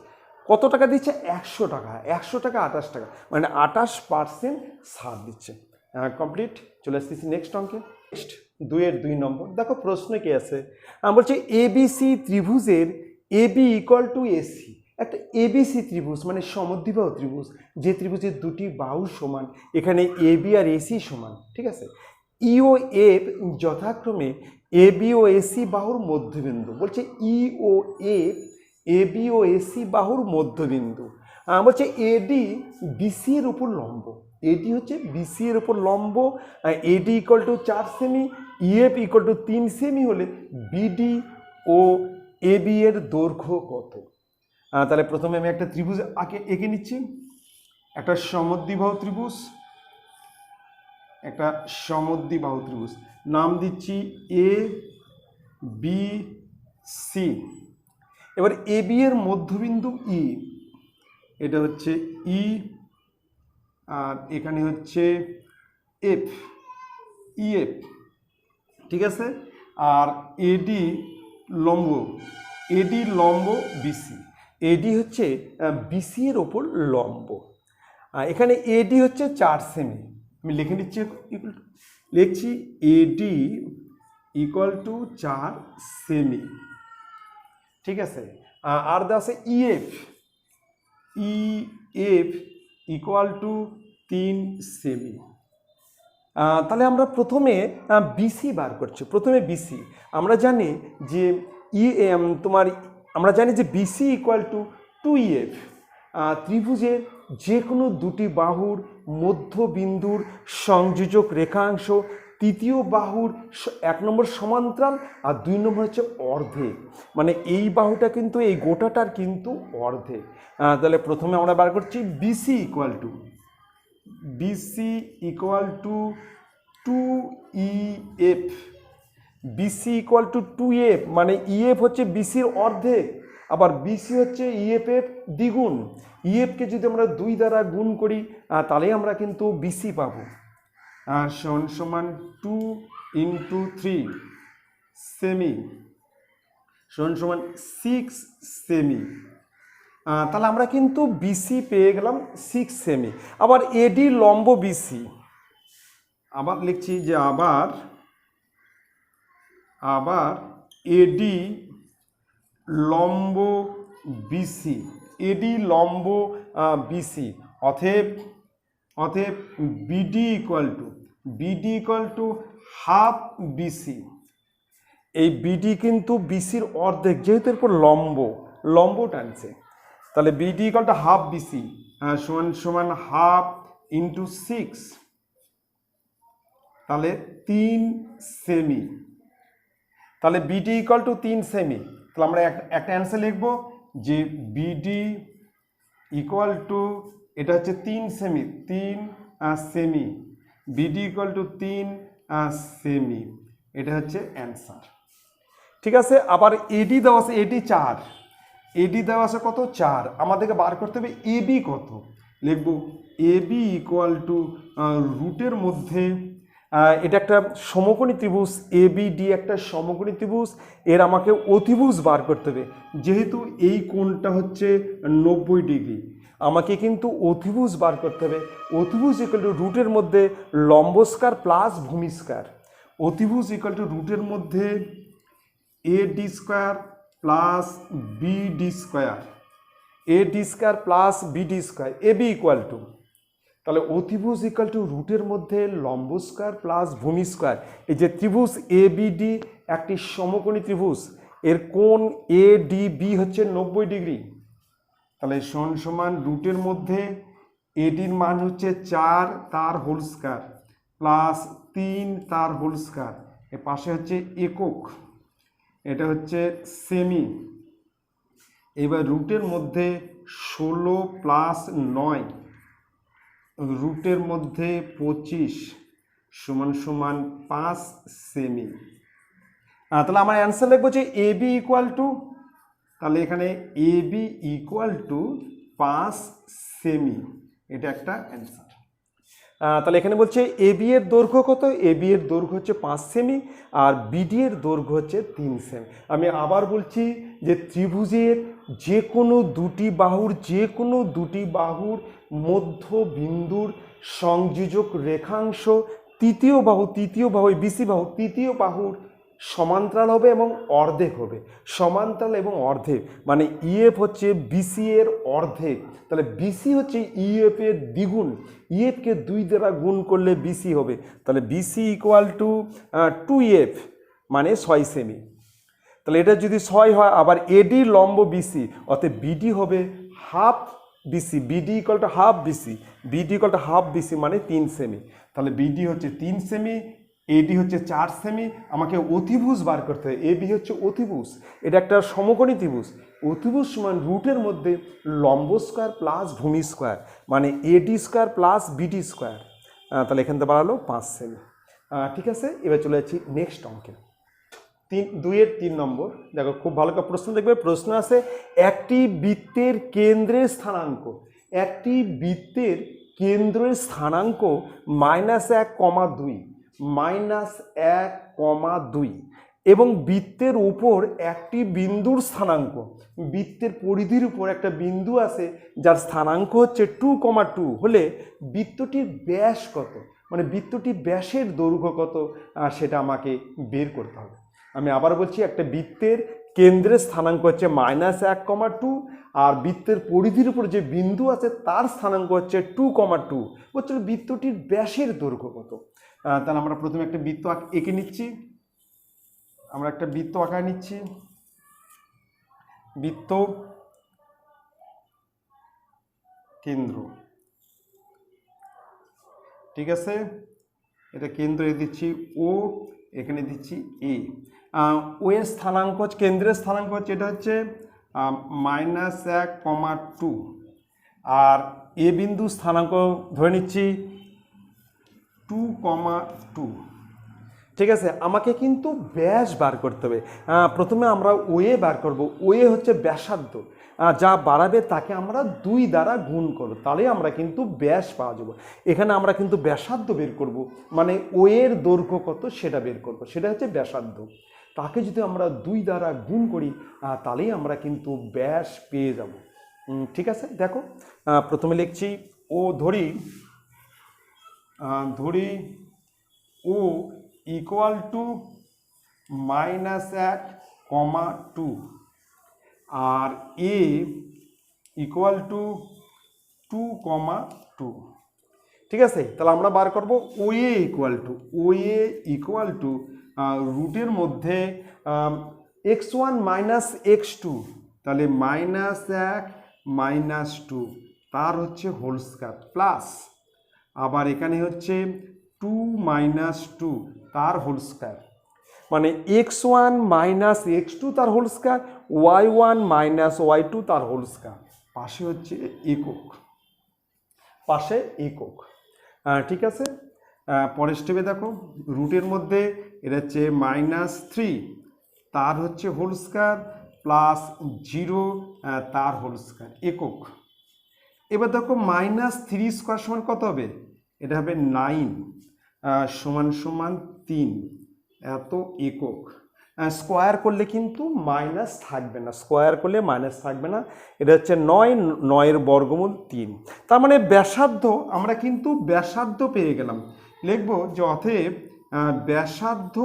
Speaker 1: কত টাকা দিচ্ছে? 100 টাকা। 100 টাকা 28 টাকা মানে 28% ছাড় দিচ্ছে। কমপ্লিট। চলে আসতেছি নেক্সট অঙ্কে। নেক্সট 2-এর 2 নম্বর। দেখো প্রশ্ন কি আছে, বলছে এবিসি ত্রিভুজের এবি ইকুয়াল টু এসি। একটা এবিসি ত্রিভুজ মানে সমদ্বিবাহু ত্রিভুজ, যে ত্রিভুজের দুটি বাহু সমান, এখানে এবি আর এসি সমান, ঠিক আছে। ই ও এফ যথাক্রমে এবি ও এসি বাহুর মধ্যবিন্দু। বলছে ই ও এফ এবি ও এসি বাহুর মধ্যবিন্দু। বলছে এডি বিসি এর উপর লম্ব। এডি হচ্ছে বিসি এর উপর লম্ব। এডি equal to 4 semi, EF equal to 3 semi হলে বিডি ও এবি এর দৈর্ঘ্য কত? তাহলে প্রথমে আমি একটা ত্রিভুজ এঁকে নিচ্ছি, একটা সমদ্বিবাহু ত্রিভুজ, একটা সমদ্বিবাহু ত্রিভুজ, নাম দিচ্ছি এ বি সি। এবার এ বি এর মধ্যবিন্দু ই, এটা হচ্ছে ই, আর এখানে হচ্ছে এফ, ইএফ, ঠিক আছে। আর এডি লম্ব, এডি লম্ব বিসি। এডি হচ্ছে বিসি এর ওপর লম্ব। এখানে এডি হচ্ছে 4 সেমি, আমি লিখে নিচ্ছি, লিখছি এডি ইকুয়াল টু 4 সেমি, ঠিক আছে। আর দেওয়া আছে EF, EF equal to 3 semi. তাহলে আমরা প্রথমে বিসি বার করছি। প্রথমে বিসি আমরা জানি যে আমরা জানি যে বিসি ইকুয়াল টু 2EF। ত্রিভুজের যে কোনো দুটি বাহুর মধ্যবিন্দুর সংযোজক রেখাংশ তৃতীয় বাহুর 1 নম্বর সমান্তরাল আর 2 নম্বর হচ্ছে অর্ধেক, মানে এই বাহুটা কিন্তু এই গোটাটার কিন্তু অর্ধেক। তাহলে প্রথমে আমরা বার করছি BC equal to, BC equal to 2EF। BC equal to 2EF মানে ইএফ হচ্ছে বিসির অর্ধেক, আবার বিসি হচ্ছে ইএফ এর দ্বিগুণ। ইএফকে যদি আমরা 2 দ্বারা গুণ করি তাহলে আমরা কিন্তু বিসি পাবো। সমান 2 × 3 সেমি সমান 6 সেমি। তাহলে আমরা কিন্তু বিসি পেয়ে গেলাম 6 সেমি। আবার এডি লম্ব বিসি, আবার লিখছি যে আবার এডি লম্ব বিসি, এডি লম্ব বিসি। অতএব BD equal to half BC. এই বিডি কিন্তু বিসির অর্ধেক, যেহেতু এরপর লম্ব টানছে, তাহলে BD equal to half BC সমান হাফ ইন্টু 6, তাহলে 3 সেমি। তাহলে বিডি ইকুয়াল টু 3 সেমি। তাহলে আমরা একটা অ্যান্সার লিখব যে বিডি ইকুয়াল টু, এটা হচ্ছে 3 semi, 3 semi, BD equal two 3 semi, এটা হচ্ছে অ্যান্সার, ঠিক আছে। আবার এডি দেওয়া আছে, এডি 4, এডি দেওয়া আছে কত? 4। আমাদেরকে বার করতে হবে এবি কত। লিখব এবি ইকুয়াল টু রুটের মধ্যে, এটা একটা সমকোণী ত্রিভুজ, এবিডি একটা সমকোণী ত্রিভুজ, এর আমাকে অতিভুজ বার করতে হবে। যেহেতু এই কোণটা হচ্ছে 90 ডিগ্রি, আমাকে কিন্তু অতিভুজ বার করতে হবে। অতিভুজ ইকুয়াল টু রুটের মধ্যে লম্ব স্কয়ার প্লাস ভূমি স্কয়ার। অতিভুজ ইকুয়াল টু রুটের মধ্যে AD square plus BD square, AD square plus BD square. AB equal to, তাহলে অতিভুজ ইকুয়াল টু রুটের মধ্যে লম্ব স্কয়ার প্লাস ভূমি স্কয়ার। এই যে ত্রিভুজ এবিডি একটি সমকোণী ত্রিভুজ, এর কোণ এডিবি হচ্ছে 90 ডিগ্রি। তাহলে সমান রুটের মধ্যে এডির মান হচ্ছে 4 তার হোল স্কয়ার প্লাস 3 তার হোল স্কয়ার, এর পাশে হচ্ছে একক, এটা হচ্ছে সেমি। এবার রুটের মধ্যে 16 প্লাস 9, রুটের মধ্যে 25 সমান সমান 5 সেমি। তাহলে আমার অ্যান্সার লিখবো যে এ বি ইকুয়াল টু, তাহলে এখানে A B equal to 5 semi, এটা একটা অ্যান্সার। তাহলে এখানে বলছে এ বি এর দৈর্ঘ্য কত? এ বি এর দৈর্ঘ্য হচ্ছে 5 সেমি আর বিডি এর দৈর্ঘ্য হচ্ছে 3 সেমি। আমি আবার বলছি যে ত্রিভুজের যে কোনো দুটি বাহুর মধ্য বিন্দুর সংযোজক রেখাংশ তৃতীয় বাহু বিসি বাহু তৃতীয় বাহুর সমান্তরাল হবে এবং অর্ধেক হবে। সমান্তরাল এবং অর্ধেক মানে ইএফ হচ্ছে বিসি এর অর্ধেক, তাহলে বিসি হচ্ছে ইএফ এর দ্বিগুণ। ইএফকে 2 দ্বারা গুণ করলে বিসি হবে, তাহলে বিসি ইকুয়াল টু 2এফ মানে 6 সেমি। তাহলে এটা যদি 6 হয়, আবার এডি লম্ব বিসি, অর্থাৎ বিডি হবে half BC, BD equal to half BC, BD equal to half BC মানে 3 সেমি। তাহলে বিডি হচ্ছে 3 সেমি, এডি হচ্ছে 4 সেমি। আমাকে অতিভুজ বার করতে হবে। এবি হচ্ছে অতিভুজ, এটা একটা সমকোণী ত্রিভুজ। অতিভুজ সমান রুটের মধ্যে লম্ব স্কোয়ার প্লাস ভূমি স্কোয়ার মানে এডি স্কোয়ার প্লাস বিডি স্কোয়ার। তাহলে এখান থেকে বাড়ালো 5 সেমি। ঠিক আছে, এবার চলে যাচ্ছি নেক্সট অঙ্কে। 2-3 নম্বর। দেখো খুব ভালো করে প্রশ্ন দেখবে। প্রশ্ন আছে একটি বৃত্তের কেন্দ্রের স্থানাঙ্ক, একটি বৃত্তের কেন্দ্রের স্থানাঙ্ক -1,2 -1,2 এবং বৃত্তের উপর একটি বিন্দুর স্থানাঙ্ক, বৃত্তের পরিধির উপর একটা বিন্দু আছে যার স্থানাঙ্ক হচ্ছে 2,2 হলে বৃত্তটির ব্যাস কত, মানে বৃত্তটির ব্যাসের দৈর্ঘ্য কত সেটা আমাকে বের করতে হবে। আমি আবার বলছি, একটা বৃত্তের কেন্দ্রের স্থানাঙ্ক হচ্ছে -1,2 আর বৃত্তের পরিধির উপর যে বিন্দু আছে তার স্থানাঙ্ক হচ্ছে 2,2। বলছিল বৃত্তটির ব্যাসের দৈর্ঘ্য কত। তাহলে আমরা প্রথমে একটা বৃত্ত এঁকে নিচ্ছি। আমরা একটা বৃত্ত আঁকা নিচ্ছি। বৃত্ত কেন্দ্র, ঠিক আছে, এটা কেন্দ্র দিচ্ছি ও, এখানে দিচ্ছি এ। ও এর স্থানাঙ্ক হচ্ছে, কেন্দ্রের স্থানাঙ্ক হচ্ছে এটা হচ্ছে -1,2 আর এ বিন্দু স্থানাঙ্ক ধরে নিচ্ছি 2,2। ঠিক আছে, আমাকে কিন্তু ব্যাস বার করতে হবে। প্রথমে আমরা ওয়ে বার করব। ওয়ে হচ্ছে ব্যাসার্ধ, যা বাড়াবে তাকে আমরা 2 দ্বারা গুণ করব, তাহলে আমরা কিন্তু ব্যাস পাওয়া যাব। এখানে আমরা কিন্তু ব্যাসার্ধ বের করব, মানে ওয়ের দৈর্ঘ্য কত সেটা বের করব, সেটা হচ্ছে ব্যাসার্ধ। তাকে যদি আমরা 2 দ্বারা গুণ করি তাহলেই আমরা কিন্তু ব্যাস পেয়ে যাব। ঠিক আছে, দেখো প্রথমে লিখছি ও, ধরি ও ইকুয়াল টু -1,2 আর এ ইকুয়াল টু 2,2। ঠিক আছে, তাহলে আমরা বার করব ওয়ে ইকুয়াল টু রুটের মধ্যে x1 - x2, তাহলে -1 - 2 তার হচ্ছে হোল স্কয়ার প্লাস, আবার এখানে হচ্ছে 2 - 2 তার হোল স্কয়ার, মানে x1 - x2 তার হোল স্কয়ার, y1 - y2 তার হোল স্কয়ার। পাশে হচ্ছে একক, পাশে একক। ঠিক আছে, পরের স্টেপে দেখো রুটের মধ্যে এটা হচ্ছে -3 তার হচ্ছে হোল স্কয়ার প্লাস 0 তার হোল স্কয়ার, একক। এবার দেখো -3 স্কয়ার সমান কত হবে? এটা হবে 9 সমান 3 এত একক। স্কোয়ার করলে কিন্তু মাইনাস থাকবে না, স্কোয়ার করলে মাইনাস থাকবে না। এটা হচ্ছে 9 বর্গমূল 3। তার মানে ব্যাসার্ধ, আমরা কিন্তু ব্যাসার্ধ পেয়ে গেলাম। লিখবো যে অতএব ব্যাসার্ধ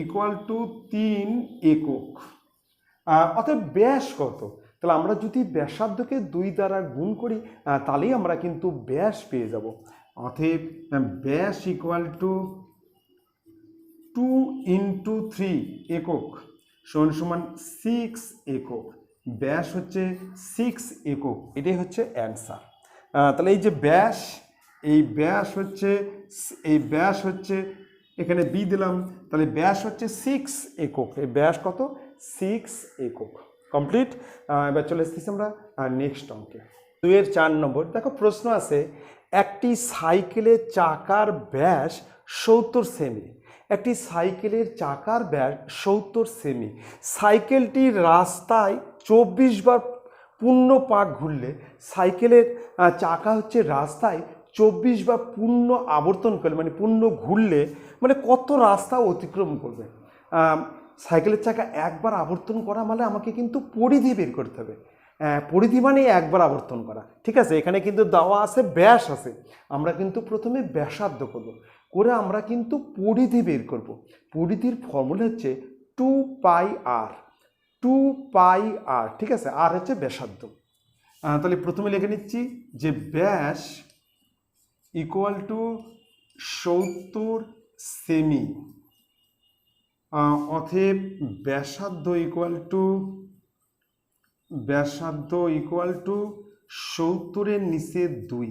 Speaker 1: ইকুয়াল টু 3 একক। অতএব ব্যাস কত? তাহলে আমরা যদি ব্যাসার্ধকে 2 দ্বারা গুণ করি তাহলেই আমরা কিন্তু ব্যাস পেয়ে যাব। অতএব ব্যাস ইকুয়াল টু 2 × 3 একক সমান 6 একক। ব্যাস হচ্ছে 6 একক, এটাই হচ্ছে অ্যান্সার। তাহলে এই যে ব্যাস, এই ব্যাস হচ্ছে এখানে বি দিলাম, তাহলে ব্যাস হচ্ছে 6 একক। এই ব্যাস কত? 6 একক। কমপ্লিট। এবার চলে এসেছি আমরা নেক্সট অঙ্কে। 2-4 নম্বর। দেখো প্রশ্ন আছে একটি সাইকেলের চাকার ব্যাস 70 সেমি। একটি সাইকেলের চাকার ব্যাস 70 সেমি। সাইকেলটি রাস্তায় 24 বার পূর্ণ পাক ঘুরলে, সাইকেলের চাকা হচ্ছে রাস্তায় 24 বার পূর্ণ আবর্তন করলে, মানে পূর্ণ ঘুরলে মানে কত রাস্তা অতিক্রম করবে। সাইকেলের চাকা একবার আবর্তন করা মানে আমাকে কিন্তু পরিধি বের করতে হবে। পরিধি মানে একবার আবর্তন করা, ঠিক আছে। এখানে কিন্তু দেওয়া আছে ব্যাস আছে, আমরা কিন্তু প্রথমে ব্যাসার্ধ করব, করে আমরা কিন্তু পরিধি বের করব। পরিধির ফর্মুলা হচ্ছে 2πr, 2πr, ঠিক আছে। আর হচ্ছে ব্যাসার্ধ। তাহলে প্রথমে লিখে নিচ্ছি যে ব্যাস ইকুয়াল টু 70 সেমি, অতএব ব্যাসার্ধ ইকুয়াল টু 70-এর নিচে 2,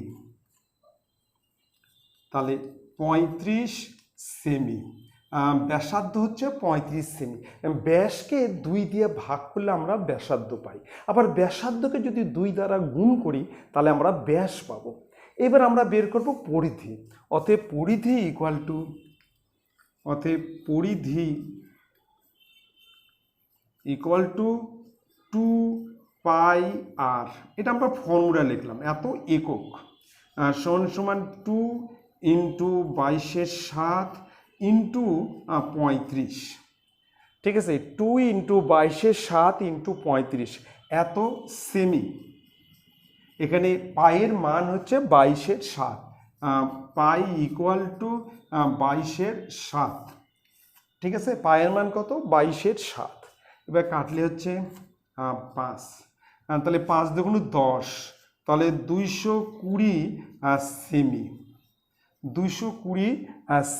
Speaker 1: তাহলে 35 সেমি। ব্যাসার্ধ হচ্ছে 35 সেমি। ব্যাসকে 2 দিয়ে ভাগ করলে আমরা ব্যাসার্ধ পাই, আবার ব্যাসার্ধকে যদি 2 দ্বারা গুণ করি তাহলে আমরা ব্যাস পাবো। এবার আমরা বের করব পরিধি। অতএব পরিধি ইকুয়াল টু 2πr, এটা আমরা ফর্মুলা লিখলাম, এত একক সমান 2 ইন্টু 22/7 ইন্টু 35, ঠিক আছে। 2 ইন্টু 22/7 ইন্টু 35, এত সেমি। এখানে পায়ের মান হচ্ছে 22/7, পাই ইকুয়াল টু 22/7, ঠিক আছে। পায়ের মান কত? 22/7। এবার কাটলে হচ্ছে 5, তাহলে 5 দুগুণ 10, তাহলে 220 সেমি, 220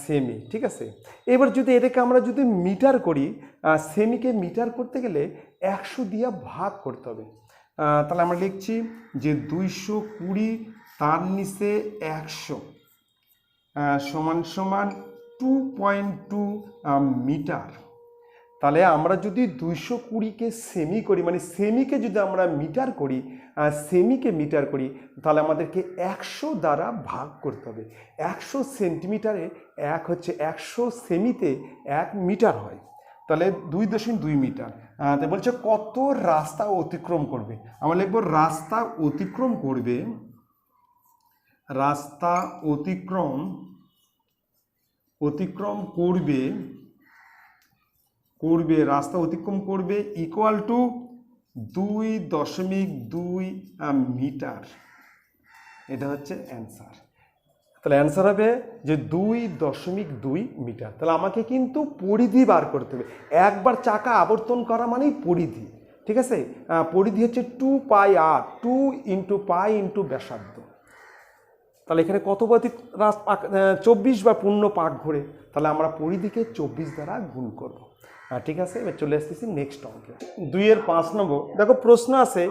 Speaker 1: সেমি, ঠিক আছে। এবার যদি এটাকে আমরা যদি মিটার করি, সেমিকে মিটার করতে গেলে 100 দিয়ে ভাগ করতে হবে। তাহলে আমরা লিখছি যে 220 তার নিচে 100 সমান সমান 2.2 মিটার। তাহলে আমরা যদি 220-কে সেমি করি, মানে সেমিকে যদি আমরা মিটার করি, তাহলে আমাদেরকে 100 দ্বারা ভাগ করতে হবে। 100 সেন্টিমিটারে 1 হচ্ছে 100 সেমিতে 1 মিটার হয়, তাহলে 2.2 মিটার। তাই বলছে কত রাস্তা অতিক্রম করবে। আমরা লিখব রাস্তা অতিক্রম করবে ইকুয়াল টু 2.2 মিটার। এটা হচ্ছে অ্যান্সার। তাহলে অ্যান্সার হবে যে 2.2 মিটার। তাহলে আমাকে কিন্তু পরিধি বার করতে হবে। একবার চাকা আবর্তন করা মানেই পরিধি, ঠিক আছে। পরিধি হচ্ছে 2πr, 2 ইন্টু পাই ইন্টু ব্যাসার্ধ। তাহলে এখানে কত বার 24 বার পূর্ণ পাক ঘোরে, তাহলে আমরা পরিধিকে 24 দ্বারা গুণ করব। ঠিক আছে, এবার চলে আসতেছি নেক্সট অঙ্কে। 2-এর 5 নম্বর দেখো প্রশ্ন আছে,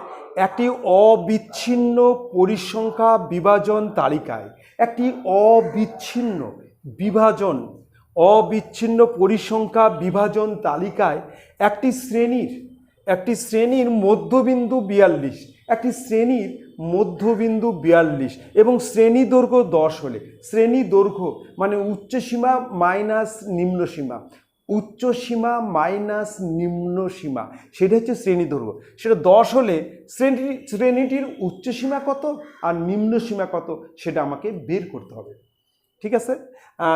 Speaker 1: একটি অবিচ্ছিন্ন পরিসংখ্যা বিভাজন তালিকায় একটি অবিচ্ছিন্ন পরিসংখ্যা বিভাজন তালিকায় একটি শ্রেণীর মধ্যবিন্দু 42, একটি শ্রেণীর মধ্যবিন্দু 42 এবং শ্রেণী দৈর্ঘ্য 10 হলে, শ্রেণী দৈর্ঘ্য মানে উচ্চ সীমা মাইনাস নিম্ন সীমা, উচ্চ সীমা মাইনাস নিম্ন সীমা, সেটা হচ্ছে শ্রেণী দৈর্ঘ্য। সেটা 10 হলে শ্রেণীটির উচ্চ সীমা কত আর নিম্ন সীমা কত সেটা আমাকে বের করতে হবে, ঠিক আছে।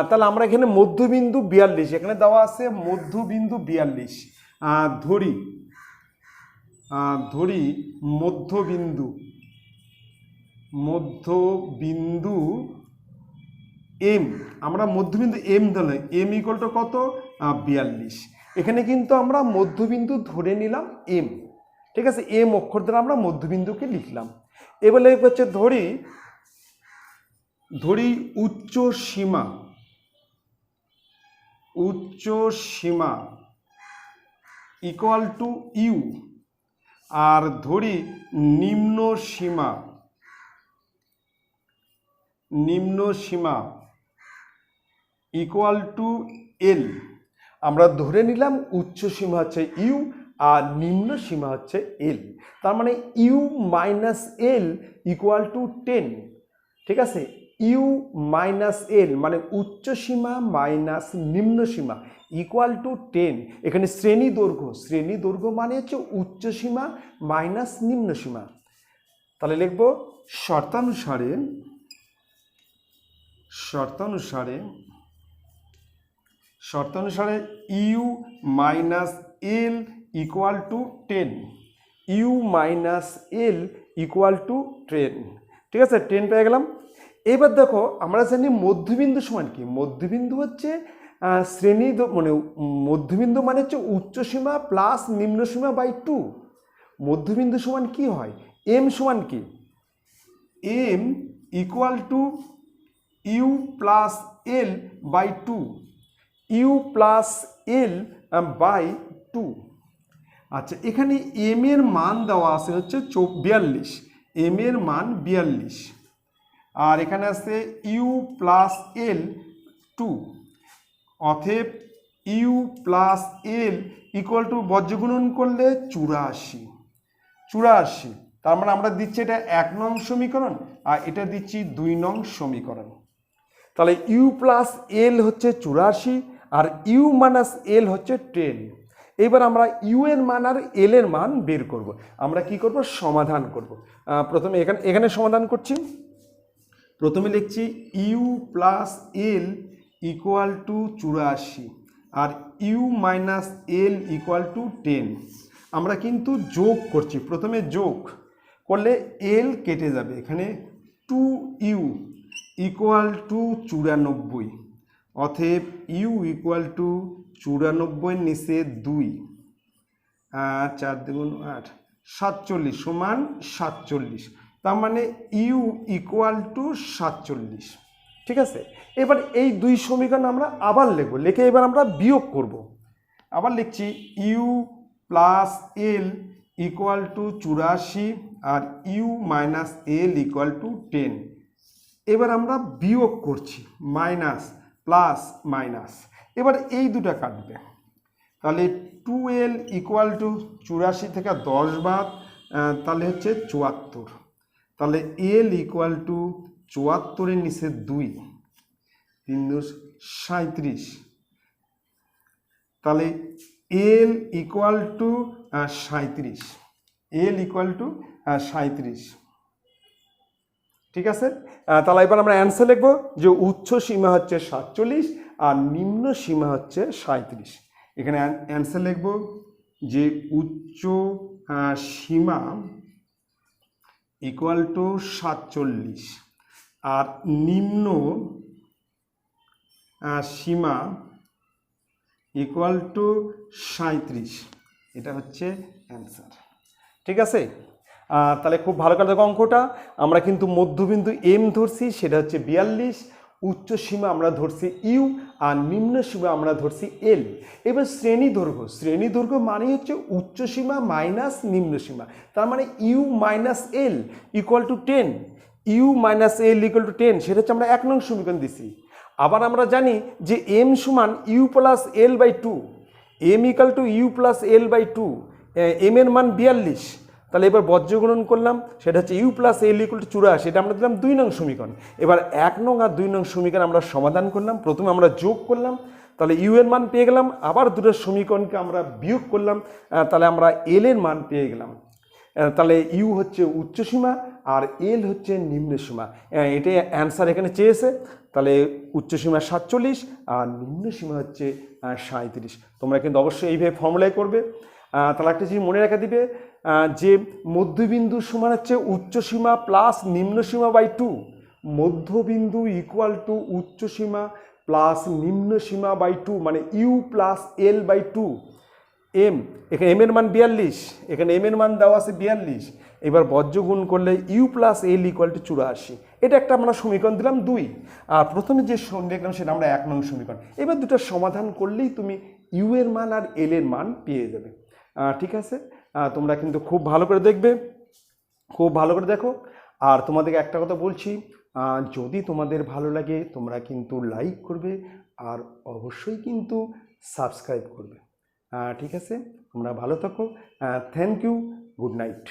Speaker 1: তাহলে আমরা এখানে মধ্যবিন্দু 42, এখানে দেওয়া আছে মধ্যবিন্দু 42। ধরি মধ্যবিন্দু এম, আমরা মধ্যবিন্দু এম ধরলে এম ইকুয়াল টু কত? 42। এখানে কিন্তু আমরা মধ্যবিন্দু ধরে নিলাম এম, ঠিক আছে। এম অক্ষর দ্বারা আমরা মধ্যবিন্দুকে লিখলাম। এবারে হচ্ছে ধরি উচ্চ সীমা ইকুয়াল টু ইউ, আর ধরি নিম্ন সীমা ইকুয়াল টু এল। আমরা ধরে নিলাম উচ্চ সীমা হচ্ছে ইউ আর নিম্ন সীমা হচ্ছে এল, তার মানে U minus L equal to 10, ঠিক আছে। ইউ মাইনাস এল মানে উচ্চ সীমা মাইনাস নিম্ন সীমা ইকুয়াল টু 10। এখানে শ্রেণী দৈর্ঘ্য মানে হচ্ছে উচ্চ সীমা মাইনাস নিম্ন সীমা। তাহলে লিখব শর্তানুসারে U minus L equal to 10, U minus L equal to 10। ঠিক আছে, 10 পেয়ে গেলাম। এবার দেখো আমরা জানি মধ্যবিন্দু সমান কি? মধ্যবিন্দু হচ্ছে শ্রেণী মানে মধ্যবিন্দু মানে হচ্ছে উচ্চ সীমা প্লাস নিম্ন সীমা বাই 2। মধ্যবিন্দু সমান কি হয়? এম সমান কি? M equal to U plus L by 2, U plus L by 2। আচ্ছা, এখানে এম এর মান দেওয়া আছে হচ্ছে 42, এম এর মান 42, আর এখানে আছে ইউ প্লাস এল 2, অতএব U plus L equal to বজ্রগুণন করলে 84। তার মানে আমরা দিচ্ছি এটা 1 নং সমীকরণ আর এটা দিচ্ছি 2 নং সমীকরণ। তাহলে ইউ প্লাস এল হচ্ছে 84 আর ইউ মাইনাস এল হচ্ছে 10। এবার আমরা ইউ এর মান আর এল এর মান বের করব। আমরা কি করব? সমাধান করব। প্রথমে এখানে সমাধান করছি। প্রথমে লিখছি U plus L equal to 84 আর U minus L equal to 10। আমরা কিন্তু যোগ করছি। প্রথমে যোগ করলে এল কেটে যাবে, এখানে 2u ইকুয়াল টু 94, অতএব ইউ ইকুয়াল টু 94 নিচে 2, 4 দুগুণ 8, 47 সমান 47। তার মানে ইউ ইকুয়াল টু 47। ঠিক আছে, এবার এই 2 সমীকরণ আমরা আবার লিখব, লিখে এবার আমরা বিয়োগ করব। আবার লিখছি U plus L equal to 84 আর U minus L equal to 10। এবার আমরা বিয়োগ করছি, মাইনাস প্লাস মাইনাস। এবার এই দুটা কাটবে, তাহলে 2l ইকুয়াল টু 84 থেকে 10 বাদ, তাহলে হচ্ছে 74। তাহলে এল ইকুয়াল টু 74 এর নিচে 2, 3 × 37। তাহলে L equal to 37, L equal to 37। ঠিক আছে, তাহলে এবার আমরা অ্যান্সার লিখব যে উচ্চ সীমা হচ্ছে 47 আর নিম্ন সীমা হচ্ছে 37। এখানে অ্যান্সার লিখব যে উচ্চ সীমা ইকুয়াল টু 47 আর নিম্ন সীমা ইকুয়াল টু 37। এটা হচ্ছে অ্যান্সার। ঠিক আছে, তাহলে খুব ভালো করে দেখো অঙ্কটা। আমরা কিন্তু মধ্যবিন্দু এম ধরছি, সেটা হচ্ছে 42, উচ্চ সীমা আমরা ধরছি ইউ আর নিম্ন সীমা আমরা ধরছি এল। এবার শ্রেণী দৈর্ঘ্য মানে হচ্ছে উচ্চ সীমা মাইনাস নিম্ন সীমা। তার মানে U minus L equal to 10, U minus L equal to 10, সেটা হচ্ছে আমরা 1 নং সমীকরণ দিছি। আবার আমরা জানি যে এম সমান U plus L by 2, M equal to U plus L by 2, M এর মান 42। তাহলে এবার বজ্রগুণন করলাম, সেটা হচ্ছে U plus L equal to 84, এটা আমরা দিলাম 2 নং সমীকরণ। এবার 1 নং আর 2 নং সমীকরণ আমরা সমাধান করলাম। প্রথমে আমরা যোগ করলাম, তাহলে ইউ এর মান পেয়ে গেলাম, আবার দুটো সমীকরণকে আমরা বিয়োগ করলাম, তাহলে আমরা এল এর মান পেয়ে গেলাম। তাহলে ইউ হচ্ছে উচ্চ সীমা আর এল হচ্ছে নিম্ন সীমা। এটাই অ্যান্সার এখানে চেয়েছে। তাহলে উচ্চ সীমা 47 আর নিম্ন সীমা হচ্ছে 37। তোমরা কিন্তু অবশ্যই এইভাবে ফর্মুলাই করবে। তাহলে একটা জিনিস মনে রাখা দিবে যে মধ্যবিন্দু সমান হচ্ছে উচ্চ সীমা প্লাস নিম্ন সীমা বাই 2। মধ্যবিন্দু ইকুয়াল টু উচ্চ সীমা প্লাস নিম্ন সীমা বাই 2, মানে U plus L by 2। M, এখানে এম এর মান 42, এখানে এম এর মান দেওয়া আছে 42। এবার বজ্রগুণ করলে U plus L equal to 84। এটা একটা আমরা সমীকরণ দিলাম 2, আর প্রথমে যে দেখলাম সেটা আমরা 1 নং সমীকরণ। এবার দুটো সমাধান করলেই তুমি ইউ এর মান আর এল এর মান পেয়ে যাবে। ঠিক আছে, তোমরা কিন্তু খুব ভালো করে দেখবে, খুব ভালো করে দেখো। আর তোমাদেরকে একটা কথা বলছি, যদি তোমাদের ভালো লাগে তোমরা কিন্তু লাইক করবে আর অবশ্যই কিন্তু সাবস্ক্রাইব করবে। ঠিক আছে, তোমরা ভালো থাকো। Thank you, good night.